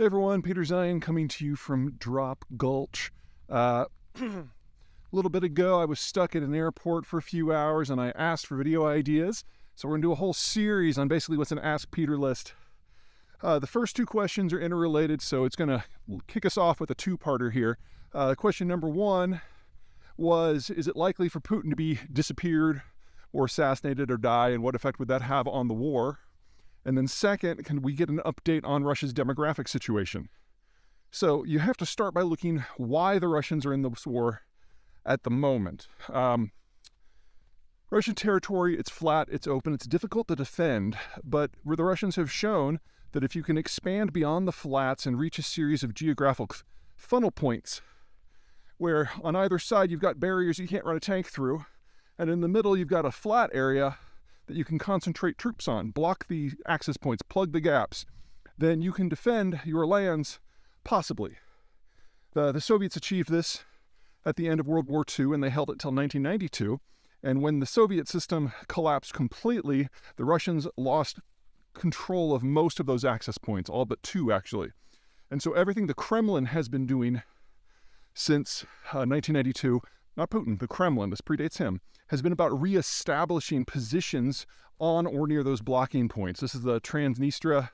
Hey everyone, Peter Zeihan coming to you from Drop Gulch. A little bit ago, I was stuck at an airport for a few hours and I asked for video ideas. So we're going to do a whole series on basically what's an Ask Peter list. The first two questions are interrelated, so it's going to kick us off with a two-parter here. Question number one was, is it likely for Putin to be disappeared or assassinated or die, and what effect would that have on the war? And then second, can we get an update on Russia's demographic situation? So you have to start by looking why the Russians are in this war at the moment. Russian territory, it's flat, it's open, it's difficult to defend, but where the Russians have shown that if you can expand beyond the flats and reach a series of geographical funnel points, where on either side you've got barriers you can't run a tank through, and in the middle you've got a flat area that you can concentrate troops on, block the access points, plug the gaps, then you can defend your lands, possibly. The Soviets achieved this at the end of World War II, and they held it till 1992. And when the Soviet system collapsed completely, the Russians lost control of most of those access points, all but two, actually. And so everything the Kremlin has been doing since 1992, not Putin, the Kremlin, this predates him, has been about reestablishing positions on or near those blocking points. This is the Transnistria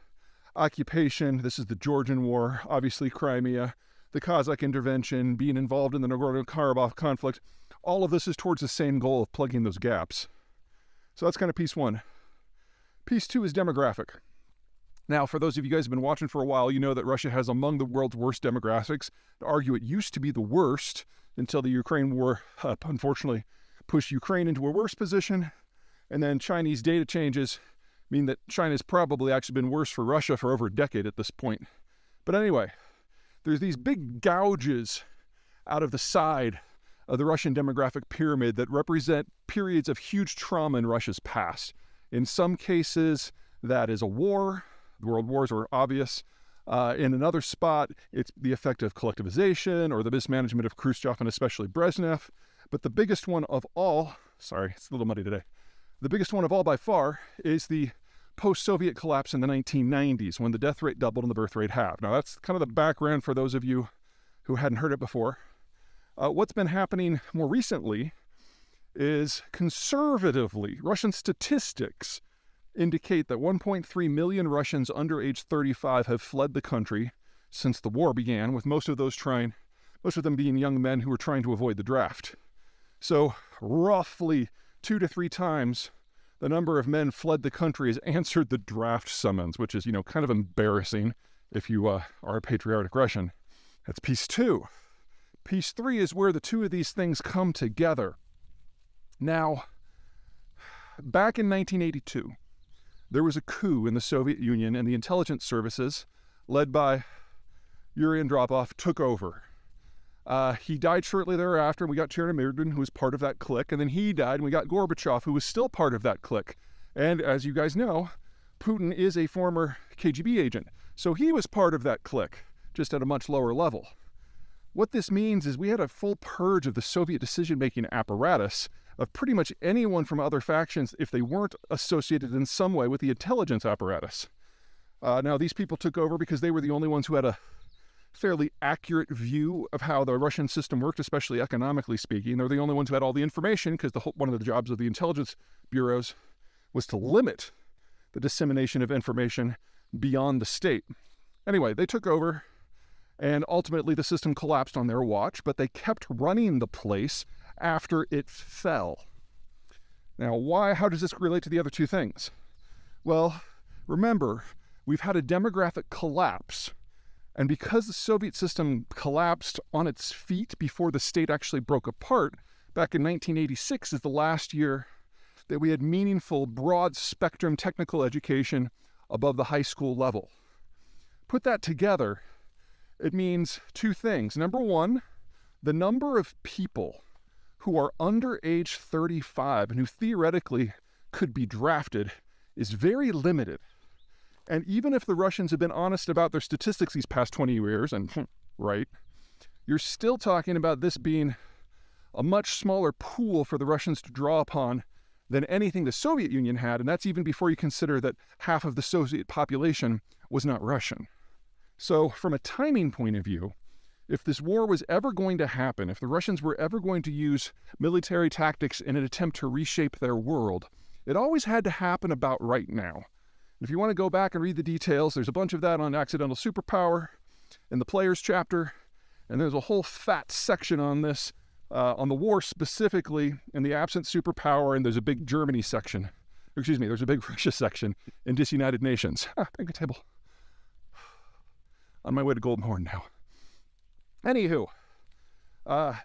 occupation, this is the Georgian War, obviously Crimea, the Kazakh intervention, being involved in the Nagorno-Karabakh conflict. All of this is towards the same goal of plugging those gaps. So that's kind of piece one. Piece two is demographic. Now, for those of you guys who have been watching for a while, you know that Russia has among the world's worst demographics. To argue it used to be the worst until the Ukraine war, unfortunately, pushed Ukraine into a worse position. And then Chinese data changes mean that China's probably actually been worse for Russia for over a decade at this point. But anyway, there's these big gouges out of the side of the Russian demographic pyramid that represent periods of huge trauma in Russia's past. In some cases, that is a war. The world wars were obvious. In another spot, it's the effect of collectivization or the mismanagement of Khrushchev and especially Brezhnev. But the biggest one of all, sorry, it's a little muddy today. The biggest one of all by far is the post-Soviet collapse in the 1990s when the death rate doubled and the birth rate halved. Now that's kind of the background for those of you who hadn't heard it before. What's been happening more recently is conservatively, Russian statistics indicate that 1.3 million Russians under age 35 have fled the country since the war began, with most of them being young men who were trying to avoid the draft. So roughly 2 to 3 times the number of men fled the country has answered the draft summons, which is, kind of embarrassing if you are a patriotic Russian. That's piece two. Piece three is where the two of these things come together. Now, back in 1982, there was a coup in the Soviet Union, and the intelligence services, led by Yuri Andropov, took over. He died shortly thereafter, and we got Chernomyrdin, who was part of that clique, and then he died, and we got Gorbachev, who was still part of that clique. And as you guys know, Putin is a former KGB agent, so he was part of that clique, just at a much lower level. What this means is we had a full purge of the Soviet decision-making apparatus of pretty much anyone from other factions if they weren't associated in some way with the intelligence apparatus. Now, these people took over because they were the only ones who had a fairly accurate view of how the Russian system worked, especially economically speaking. They're the only ones who had all the information because one of the jobs of the intelligence bureaus was to limit the dissemination of information beyond the state. Anyway, they took over, and ultimately the system collapsed on their watch, but they kept running the place after it fell. Now, how does this relate to the other two things? Well, remember, we've had a demographic collapse, and because the Soviet system collapsed on its feet before the state actually broke apart, back in 1986 is the last year that we had meaningful, broad-spectrum technical education above the high school level. Put that together, it means two things. Number one, the number of people who are under age 35 and who theoretically could be drafted is very limited. And even if the Russians have been honest about their statistics these past 20 years, and right, you're still talking about this being a much smaller pool for the Russians to draw upon than anything the Soviet Union had, and that's even before you consider that half of the Soviet population was not Russian. So from a timing point of view, if this war was ever going to happen, if the Russians were ever going to use military tactics in an attempt to reshape their world, it always had to happen about right now. If you want to go back and read the details, there's a bunch of that on accidental superpower in the players chapter, and there's a whole fat section on this, on the war specifically, and the absent superpower, and there's a big Germany section. Excuse me, there's a big Russia section in Disunited Nations. Big table. On my way to Golden Horn now. Anywho,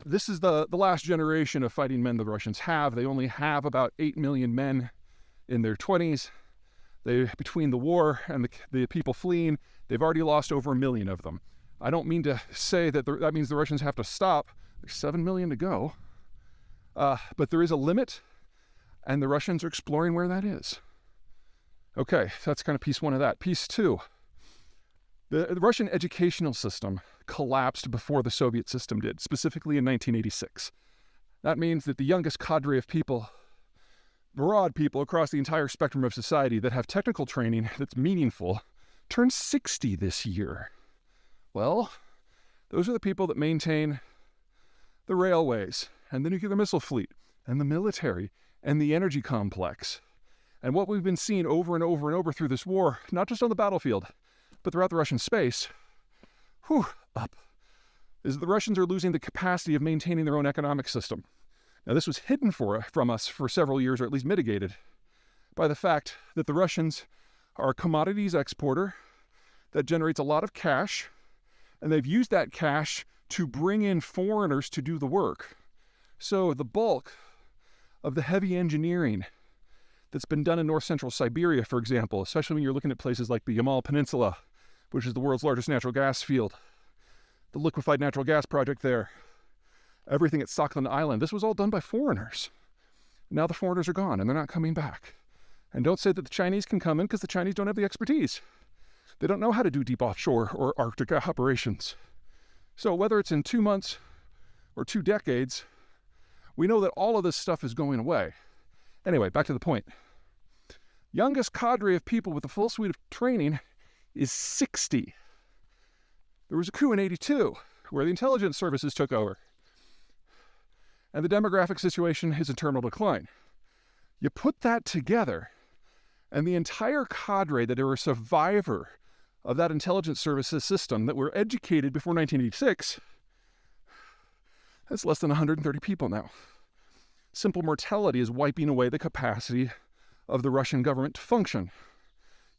this is the last generation of fighting men the Russians have. They only have about 8 million men in their 20s. Between the war and the people fleeing, they've already lost over 1 million of them. I don't mean to say that that means the Russians have to stop. There's 7 million to go. But there is a limit, and the Russians are exploring where that is. Okay, that's kind of piece one of that. Piece two, the Russian educational system collapsed before the Soviet system did, specifically in 1986. That means that the youngest cadre of people, broad people across the entire spectrum of society that have technical training that's meaningful, turns 60 this year. Well, those are the people that maintain the railways and the nuclear missile fleet and the military and the energy complex. And what we've been seeing over and over and over through this war, not just on the battlefield, but throughout the Russian space, is the Russians are losing the capacity of maintaining their own economic system. Now, this was hidden from us for several years, or at least mitigated, by the fact that the Russians are a commodities exporter that generates a lot of cash, and they've used that cash to bring in foreigners to do the work. So the bulk of the heavy engineering that's been done in north-central Siberia, for example, especially when you're looking at places like the Yamal Peninsula, which is the world's largest natural gas field, the liquefied natural gas project there, everything at Sakhalin Island, this was all done by foreigners. Now the foreigners are gone, and they're not coming back. And don't say that the Chinese can come in, because the Chinese don't have the expertise. They don't know how to do deep offshore or Arctic operations. So whether it's in 2 months or 2 decades, we know that all of this stuff is going away. Anyway, back to the point. Youngest cadre of people with a full suite of training is 60. There was a coup in 82 where the intelligence services took over. And the demographic situation is in terminal decline. You put that together, and the entire cadre that are a survivor of that intelligence services system that were educated before 1986, that's less than 130 people now. Simple mortality is wiping away the capacity of the Russian government to function,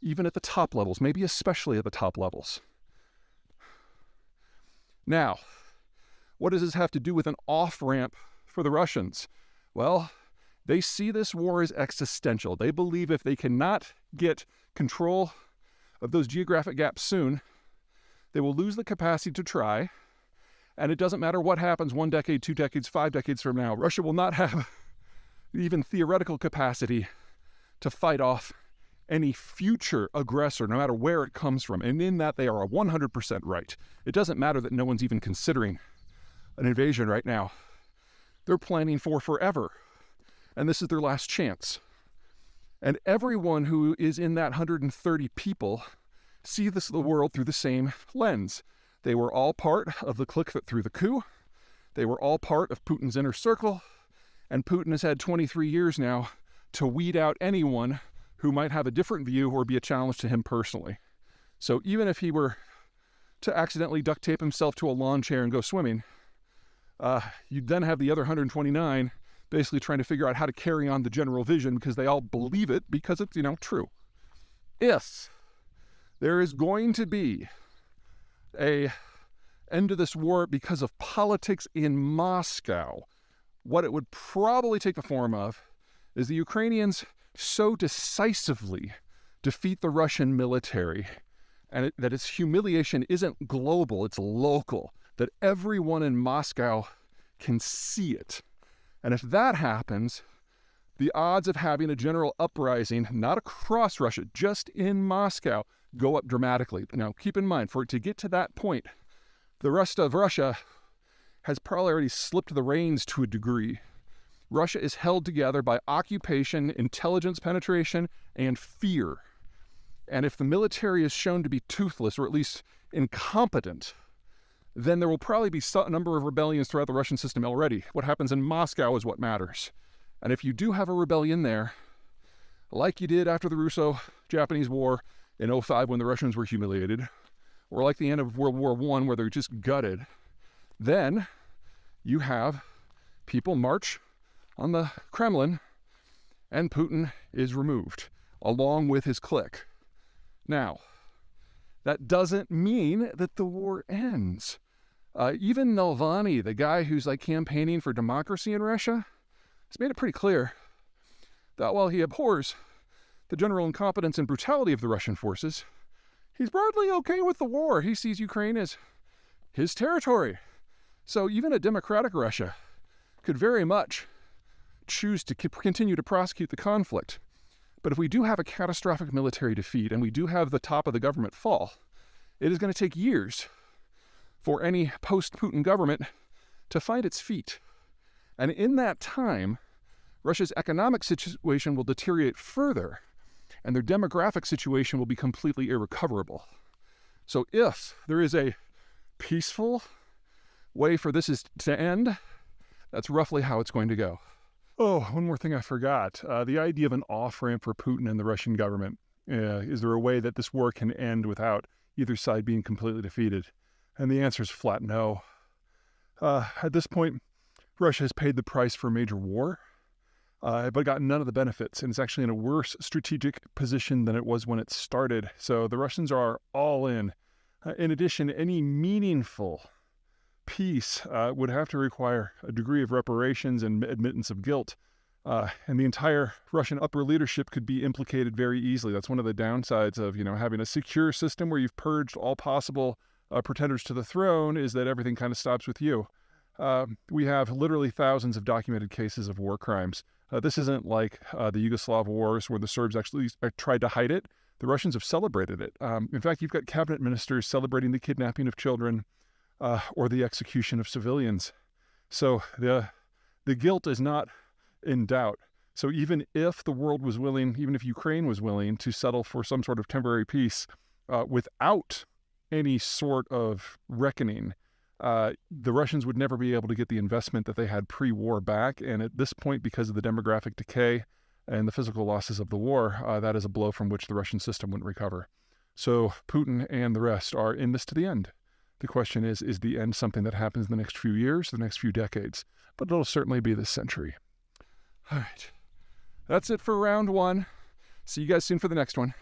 even at the top levels, maybe especially at the top levels. Now, what does this have to do with an off-ramp for the Russians? Well, they see this war as existential. They believe if they cannot get control of those geographic gaps soon, they will lose the capacity to try. And it doesn't matter what happens 1 decade, 2 decades, 5 decades from now. Russia will not have even theoretical capacity to fight off any future aggressor, no matter where it comes from. And in that, they are 100% right. It doesn't matter that no one's even considering an invasion right now. They're planning for forever. And this is their last chance. And everyone who is in that 130 people see the world through the same lens. They were all part of the clique that threw the coup. They were all part of Putin's inner circle. And Putin has had 23 years now to weed out anyone who might have a different view or be a challenge to him personally. So even if he were to accidentally duct tape himself to a lawn chair and go swimming, you'd then have the other 129 basically trying to figure out how to carry on the general vision because they all believe it because it's, true. If there is going to be a end to this war because of politics in Moscow, what it would probably take the form of is the Ukrainians so decisively defeat the Russian military and that its humiliation isn't global, it's local, that everyone in Moscow can see it. And if that happens, the odds of having a general uprising, not across Russia, just in Moscow, go up dramatically. Now, keep in mind, for it to get to that point, the rest of Russia has probably already slipped the reins to a degree. Russia is held together by occupation, intelligence penetration, and fear. And if the military is shown to be toothless, or at least incompetent, then there will probably be a number of rebellions throughout the Russian system already. What happens in Moscow is what matters. And if you do have a rebellion there, like you did after the Russo-Japanese War in 2005 when the Russians were humiliated, or like the end of World War I where they're just gutted, then you have people march on the Kremlin and Putin is removed along with his clique. Now, that doesn't mean that the war ends. Even Navalny, the guy who's like campaigning for democracy in Russia, has made it pretty clear that while he abhors the general incompetence and brutality of the Russian forces, he's broadly okay with the war. He sees Ukraine as his territory. So even a democratic Russia could very much choose to continue to prosecute the conflict. But if we do have a catastrophic military defeat and we do have the top of the government fall, it is going to take years for any post-Putin government to find its feet. And in that time, Russia's economic situation will deteriorate further, and their demographic situation will be completely irrecoverable. So if there is a peaceful way for this to end, that's roughly how it's going to go. Oh, one more thing I forgot. The idea of an off-ramp for Putin and the Russian government. Is there a way that this war can end without either side being completely defeated? And the answer is flat no. At this point, Russia has paid the price for a major war, but got none of the benefits, and it's actually in a worse strategic position than it was when it started. So the Russians are all in. In addition, any meaningful peace would have to require a degree of reparations and admittance of guilt. And the entire Russian upper leadership could be implicated very easily. That's one of the downsides of, having a secure system where you've purged all possible pretenders to the throne, is that everything kind of stops with you. We have literally thousands of documented cases of war crimes. This isn't like the Yugoslav wars where the Serbs actually tried to hide it. The Russians have celebrated it. In fact, you've got cabinet ministers celebrating the kidnapping of children or the execution of civilians. So the guilt is not in doubt. So even if the world was willing, even if Ukraine was willing to settle for some sort of temporary peace without any sort of reckoning, the Russians would never be able to get the investment that they had pre-war back. And at this point, because of the demographic decay and the physical losses of the war, that is a blow from which the Russian system wouldn't recover. So Putin and the rest are in this to the end. The question is the end something that happens in the next few years, the next few decades? But it'll certainly be this century. All right. That's it for round one. See you guys soon for the next one.